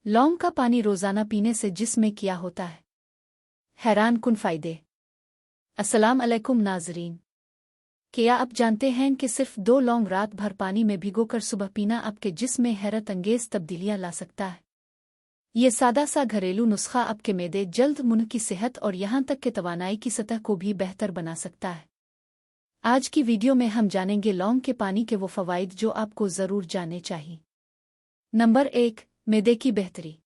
लौंग का पानी रोज़ाना पीने से जिस्म में क्या होता है? हैरान कुन फ़ायदे। अस्सलाम अलैकुम नाज़रीन। क्या आप जानते हैं कि सिर्फ 2 लौंग रात भर पानी में भिगोकर सुबह पीना आपके जिस्म में हैरत अंगेज़ तब्दीलियां ला सकता है? ये सादा सा घरेलू नुस्खा आपके मैदे, जल्द, मुंह की सेहत और यहाँ तक कि तवानाई की सतह को भी बेहतर बना सकता है। आज की वीडियो में हम जानेंगे लौंग के पानी के वो फ़वाइद जो आपको ज़रूर जानने चाहिए। नंबर 1, मैदे की बेहतरी।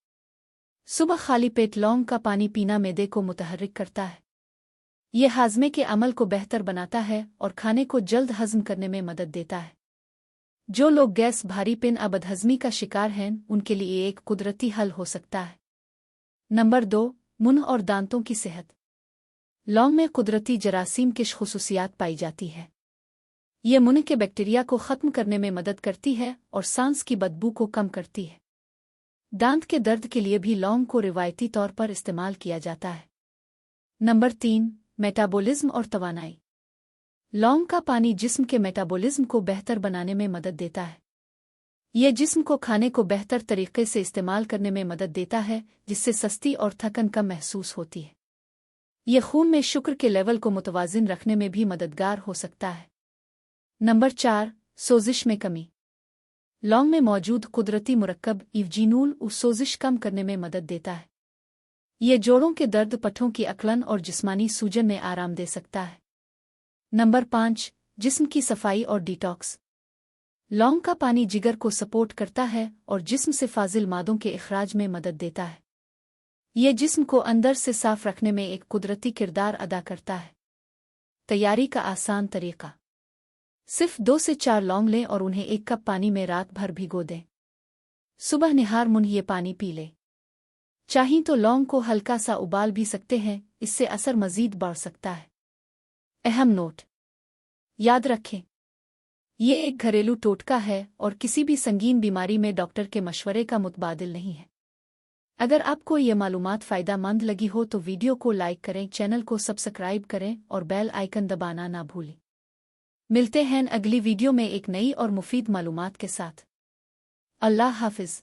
सुबह खाली पेट लौंग का पानी पीना मैदे को मुतहर्रिक करता है। ये हाजमे के अमल को बेहतर बनाता है और खाने को जल्द हज़म करने में मदद देता है। जो लोग गैस, भारीपन या बदहज़मी का शिकार हैं, उनके लिए एक कुदरती हल हो सकता है। नंबर 2, मुंह और दांतों की सेहत। लौंग में कुदरती जरासीम की खुसूसियात पाई जाती है। ये मुंह के बैक्टीरिया को ख़त्म करने में मदद करती है और सांस की बदबू को कम करती है। दांत के दर्द के लिए भी लौंग को रिवायती तौर पर इस्तेमाल किया जाता है। नंबर 3, मेटाबॉलिज्म और तवानाई। लौंग का पानी जिस्म के मेटाबॉलिज्म को बेहतर बनाने में मदद देता है। यह जिस्म को खाने को बेहतर तरीके से इस्तेमाल करने में मदद देता है, जिससे सस्ती और थकन कम महसूस होती है। यह खून में शुक्र के लेवल को मुतवाज़िन रखने में भी मददगार हो सकता है। नंबर 4, सोजिश में कमी। लौंग में मौजूद कुदरती मुरक्कब इवजीनूल सोजिश कम करने में मदद देता है। यह जोड़ों के दर्द, पट्ठों की अकड़न और जिस्मानी सूजन में आराम दे सकता है। नंबर 5, जिस्म की सफाई और डिटॉक्स। लौंग का पानी जिगर को सपोर्ट करता है और जिस्म से फाजिल मादों के इखराज में मदद देता है। यह जिस्म को अंदर से साफ रखने में एक कुदरती किरदार अदा करता है। तैयारी का आसान तरीका। सिर्फ 2 से 4 लौंग लें और उन्हें 1 कप पानी में रात भर भिगो दें। सुबह निहार मुंह ये पानी पी लें। चाहें तो लौंग को हल्का सा उबाल भी सकते हैं, इससे असर मजीद बढ़ सकता है। अहम नोट: याद रखें, ये एक घरेलू टोटका है और किसी भी संगीन बीमारी में डॉक्टर के मशवरे का मुतबादिल नहीं है। अगर आपको ये मालूमात फ़ायदेमंद लगी हो तो वीडियो को लाइक करें, चैनल को सब्सक्राइब करें और बेल आइकन दबाना ना भूलें। मिलते हैं अगली वीडियो में एक नई और मुफीद मालूमात के साथ। अल्लाह हाफ़िज़।